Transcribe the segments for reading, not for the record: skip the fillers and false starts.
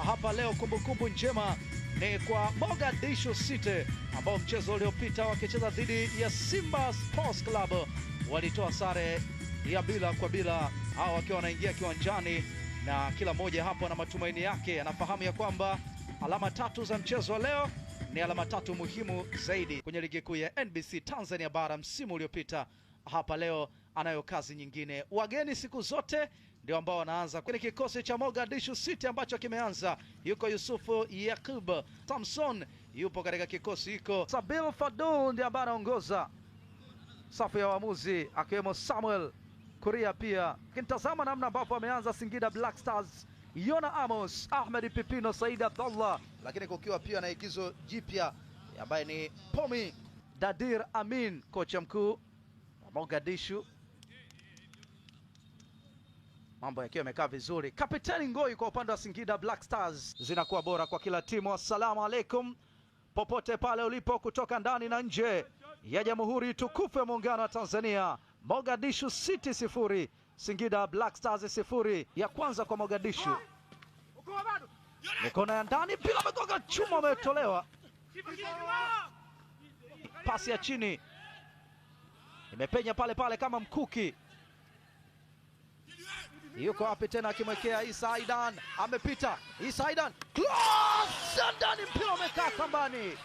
hapa leo. Kumbukumbu njema ni kwa Mogadishu City ambao mchezo uliopita wakicheza dhidi ya Simba Sports Club walitoa sare ya bila kwa bila, hao wakiwa wanaingia kiwanjani na kila mmoja hapo na matumaini yake. Anafahamu ya kwamba alama tatu za mchezo wa leo ni alama tatu muhimu zaidi kwenye ligi kuu ya NBC Tanzania bara msimu uliopita. Hapa leo anayo kazi nyingine. Wageni siku zote ndio ambao wanaanza kwenye kikosi cha Mogadishu City ambacho kimeanza. Yuko Yusufu Yakub, Samson yupo katika kikosi hiko. Sabil Fadul ndiye ambaye anaongoza safu ya waamuzi akiwemo Samuel Kuria pia. Kinitazama namna ambapo ameanza Singida Black Stars, Yona Amos, Ahmed Pipino, Said Abdallah, lakini kukiwa pia na igizo jipya ambaye ni Pomi Dadir Amin, kocha mkuu wa Mogadishu. Mambo yakiwa yamekaa vizuri. Kapiteni Ngoi kwa upande wa Singida Black Stars. Zinakuwa bora kwa kila timu. Assalamu alaikum popote pale ulipo, kutoka ndani na nje ya Jamhuri tukufu ya Muungano wa Tanzania. Mogadishu City 0, Singida Black Stars 0. Ya kwanza kwa Mogadishu, mikono ya ndani bila megoga, chuma umetolewa. Pasi ya chini imepenya pale pale kama mkuki. Yuko wapi tena, akimwekea Isa Aidan, amepita Isa Aidan, close ndani, mpira umekaa kambani.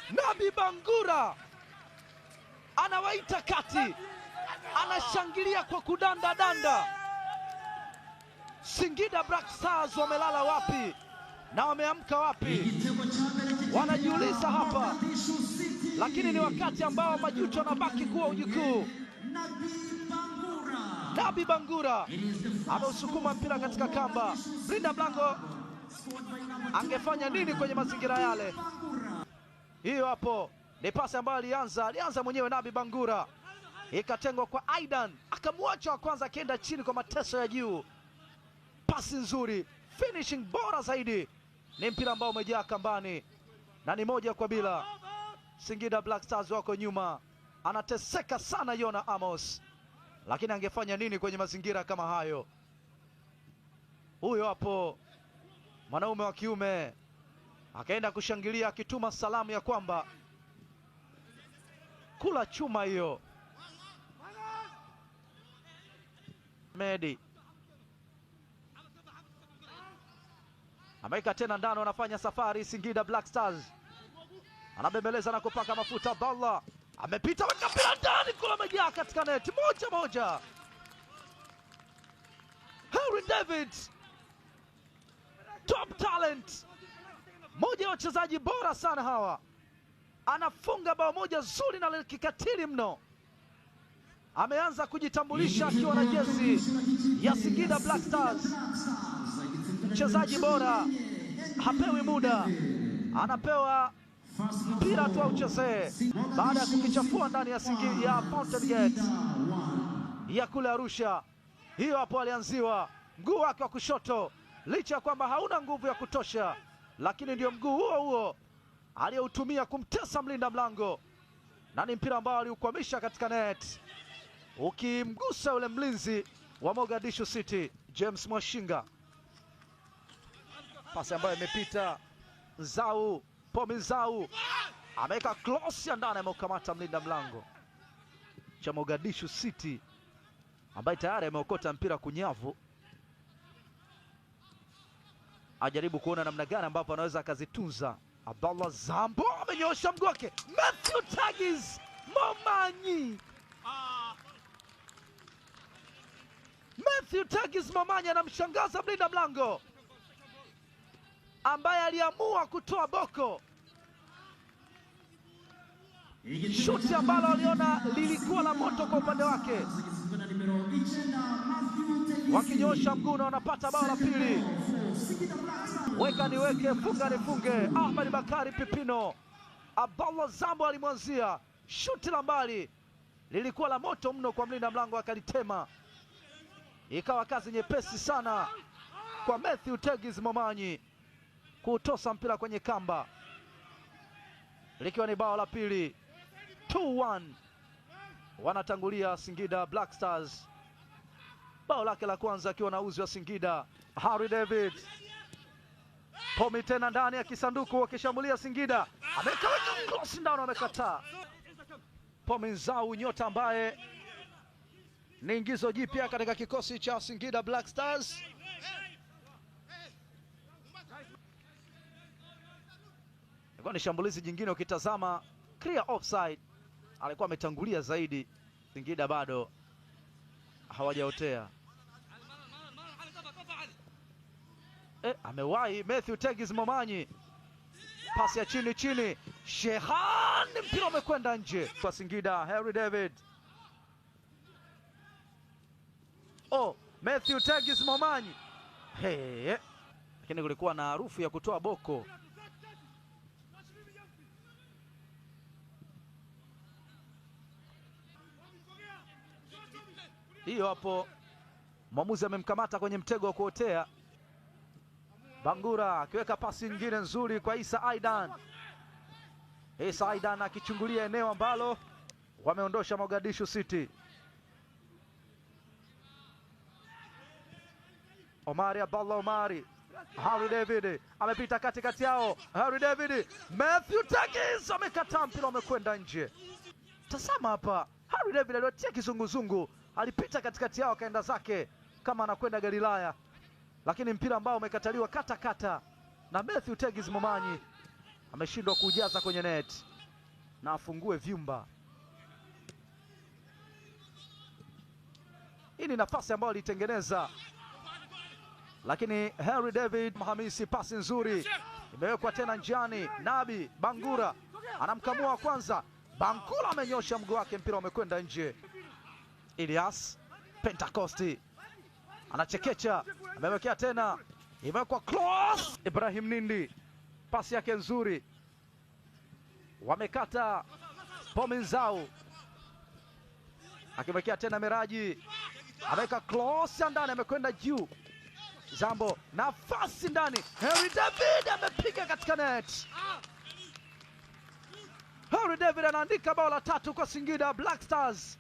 Nabi Bangura anawaita kati, anashangilia kwa kudanda danda. Singida Black Stars wamelala wapi na wameamka wapi? Wanajiuliza hapa, lakini ni wakati ambao majuto yanabaki kuwa ujukuu. Nabi Bangura ameusukuma mpira katika kamba. Mlinda mlango angefanya nini kwenye mazingira yale? Hiyo hapo ni pasi ambayo alianza mwenyewe Nabi Bangura, ikatengwa kwa Aidan, akamwacha wa kwanza akienda chini kwa mateso ya juu. Pasi nzuri, finishing bora zaidi. Ni mpira ambao umejaa kambani na ni 1-0. Singida Black Stars wako nyuma, anateseka sana Yona Amos, lakini angefanya nini kwenye mazingira kama hayo? Huyo hapo mwanaume wa kiume akaenda kushangilia, akituma salamu ya kwamba kula chuma hiyo. Medi Amerika tena ndani, wanafanya safari Singida Black Stars. Anabembeleza na kupaka mafuta. Abdallah amepita, weka mpira ndani, kula amejaa katika net. 1-1. Henry David, top talent, moja ya wachezaji bora sana hawa, anafunga bao moja zuri na kikatili mno. Ameanza kujitambulisha akiwa na jezi ya Singida Black Stars. Mchezaji bora hapewi muda, anapewa mpira tu auchezee, baada ya kukichafua ndani ya Singida ya Fountain Gate ya kule Arusha. Hiyo hapo alianziwa mguu wake wa kushoto, licha ya kwamba hauna nguvu ya kutosha, lakini ndio mguu huo huo aliyoutumia kumtesa mlinda mlango, na ni mpira ambao aliukwamisha katika net, ukimgusa ule mlinzi wa Mogadishu City James Mwashinga. Pasi ambayo imepita Zau, Pomi Zau ameweka close ya ndani, ameukamata mlinda mlango cha Mogadishu City ambaye tayari ameokota mpira kunyavu. Ajaribu kuona namna gani ambapo anaweza akazitunza. Abdallah Zambo amenyosha mguu wake. Matthew Tagis Momanyi, Matthew Tagis Momanyi anamshangaza mlinda mlango ambaye aliamua kutoa boko. Shuti ambalo aliona lilikuwa la moto kwa upande wake, wakinyosha mguu na wanapata bao la pili. Weka niweke, funga nifunge. Ahmed Bakari Pipino, Abdallah Zambo alimwanzia, shuti la mbali lilikuwa la moto mno kwa mlinda mlango, akalitema. Ikawa kazi nyepesi sana kwa Matthew Tagis Momanyi kutosa mpira kwenye kamba, likiwa ni bao la pili. 2-1 wanatangulia Singida Black Stars. bao lake la kwanza akiwa na uzi wa Singida. Harry David Pomi tena ndani ya kisanduku wakishambulia Singida, ameweka cross ndani, amekataa. Pomi Nzau, nyota ambaye ni ingizo jipya katika kikosi cha Singida Black Stars. Ilikuwa ni shambulizi jingine, ukitazama clear offside, alikuwa ametangulia zaidi. Singida bado hawajaotea. Amewahi Matthew Tegis Momanyi, pasi ya chini chini, Shehan, mpira umekwenda nje kwa Singida. Harry David, Matthew Tegis Momanyi, lakini kulikuwa na harufu ya kutoa boko. Hiyo hapo, mwamuzi amemkamata kwenye mtego wa kuotea. Bangura akiweka pasi nyingine nzuri kwa Isa Aidan. Isa Aidan akichungulia eneo ambalo wameondosha Mogadishu City. Omari Abdallah Omari, Harry David amepita katikati yao. Harry David, Matthew Tegis amekataa, mpira umekwenda nje. Tazama hapa, Harry David aliwatia kizunguzungu, alipita katikati yao akaenda zake kama anakwenda Galilaya, lakini mpira ambao umekataliwa kata na Matthew Tegis Momanyi ameshindwa kujaza kwenye net na afungue vyumba. Hii ni nafasi ambayo alitengeneza, lakini Harry David Hamisi, pasi nzuri imewekwa tena njiani. Nabi Bangura anamkamua kwanza, Bangura amenyosha mguu wake, mpira umekwenda nje. Elias Pentecosti anachekecha, amewekea tena, imewekwa cross. Ibrahim Nindi, pasi yake nzuri, wamekata. Pomi Nzau akimwekea tena Miraji, ameweka cross ya ndani, amekwenda juu. Zambo, nafasi ndani, Harry David amepiga katika net. Harry David anaandika bao la 3 kwa Singida Black Stars.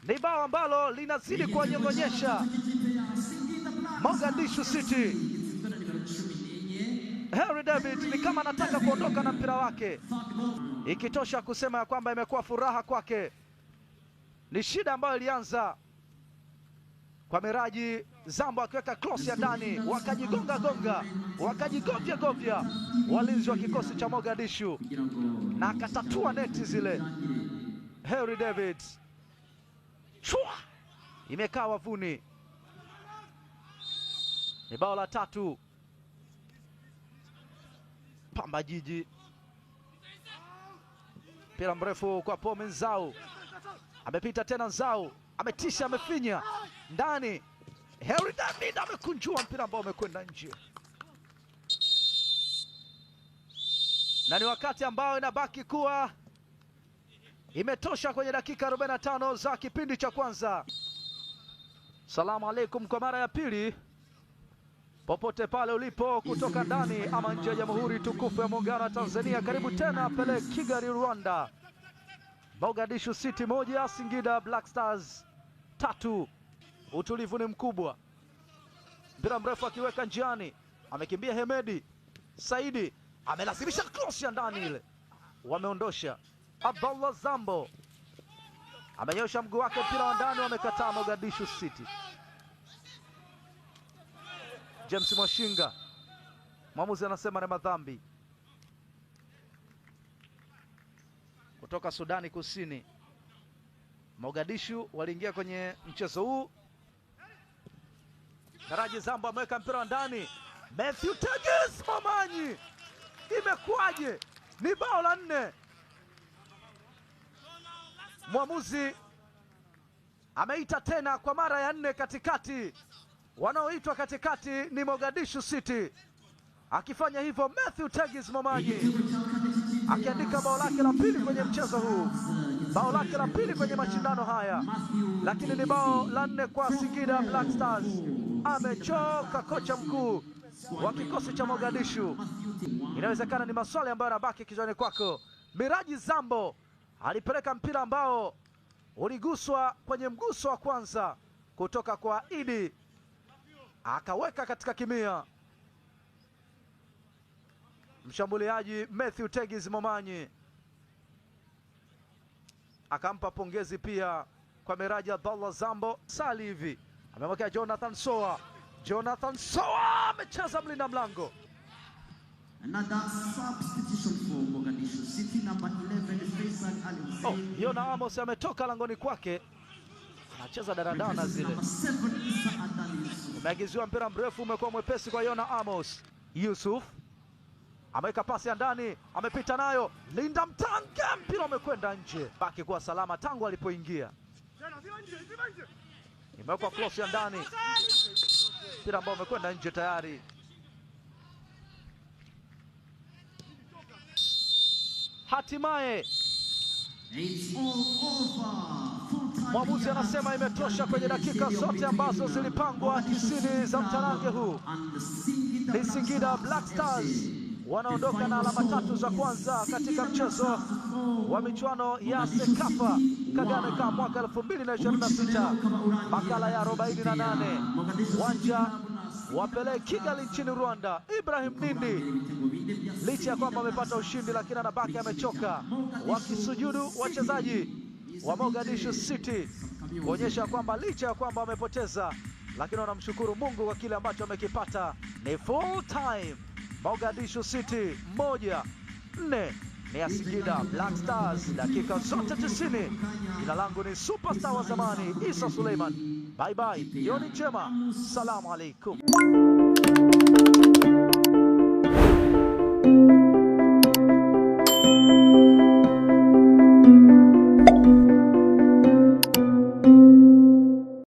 Ni bao ambalo linazidi kuwanyong'onyesha Mogadishu City. Harry David ni kama anataka kuondoka na mpira wake, ikitosha kusema ya kwamba imekuwa furaha kwake. Ni shida ambayo ilianza kwa Miraji. Zambo akiweka cross ya ndani, wakajigovya walinzi wa kikosi cha Mogadishu na akatatua neti zile. Harry David imekaa wavuni. Ni bao la 3 Pamba Jiji. Mpira mrefu kwa Pomi Nzau, amepita tena Nzau, ametisha, amefinya ndani. Harry David amekunjua mpira ambao umekwenda nje, na ni wakati ambao inabaki kuwa imetosha kwenye dakika 45 za kipindi cha kwanza. Salamu alaikum kwa mara ya pili, popote pale ulipo, kutoka ndani ama nje ya Jamhuri tukufu ya Muungano wa Tanzania. Karibu tena pale Kigali, Rwanda. Mogadishu City 1, Singida Black Stars 3. Utulivu ni mkubwa. Mpira mrefu akiweka njiani, amekimbia Hemedi Saidi, amelazimisha cross ya ndani ile, wameondosha. Abdallah Zambo amenyosha mguu wake, mpira wa ndani, wamekataa Mogadishu City. James Mwashinga, mwamuzi anasema ni madhambi. Kutoka Sudani Kusini, Mogadishu waliingia kwenye mchezo huu. Miraji Zambo ameweka mpira wa ndani, Matthew Tegis Momanyi, imekuwaje? Ni bao la 4. Mwamuzi ameita tena kwa mara ya 4 katikati. Wanaoitwa katikati ni Mogadishu City. Akifanya hivyo Matthew Tegis Momanyi akiandika bao lake la 2 kwenye mchezo huu, bao lake la 2 kwenye mashindano haya, lakini ni bao la 4 kwa Singida Black Stars. Amechoka kocha mkuu wa kikosi cha Mogadishu. Inawezekana ni maswali ambayo yanabaki kichwani kwako. Miraji Zambo alipeleka mpira ambao uliguswa kwenye mguso wa kwanza, kutoka kwa Idi, akaweka katika kimia. Mshambuliaji Matthew Tegis Momanyi akampa pongezi pia kwa Miraji Abdallah Zambo. Sali hivi amemwekea Jonathan Soa. Jonathan Soa amecheza mlinda mlango. Another substitution for Mogadishu City, number 11 Faisal Ali Hussein. Yona Amos ametoka langoni kwake, anacheza daradana zile. Umeagiziwa mpira mrefu, umekuwa mwepesi kwa Yona Amos. Yusuf ameweka pasi ya ndani, amepita nayo Linda Mtange, mpira umekwenda nje. Baki kuwa salama tangu alipoingia. Imewekwa cross ya ndani, mpira ambao umekwenda nje tayari. Hatimaye mwamuzi anasema imetosha kwenye dakika zote ambazo zilipangwa 90 za mtarange huu. Ni Singida Black Stars wanaondoka na alama 3 za kwanza katika mchezo wa michuano ya Sekafa Kagame Cup mwaka 2026, makala ya 48, uwanja wa Pele Kigali nchini Rwanda. Ibrahim Nindi licha ya kwamba amepata ushindi, lakini anabaki amechoka, wakisujudu wachezaji wa Mogadishu City kuonyesha kwamba licha ya kwamba wamepoteza, lakini wanamshukuru Mungu kwa kile ambacho wamekipata. Ni full time, Mogadishu City 1-4 ni ya Singida Black Stars, dakika zote 90. Jina langu ni superstar wa zamani Isa Suleiman. Bye bye, jioni njema, salamu alaikum.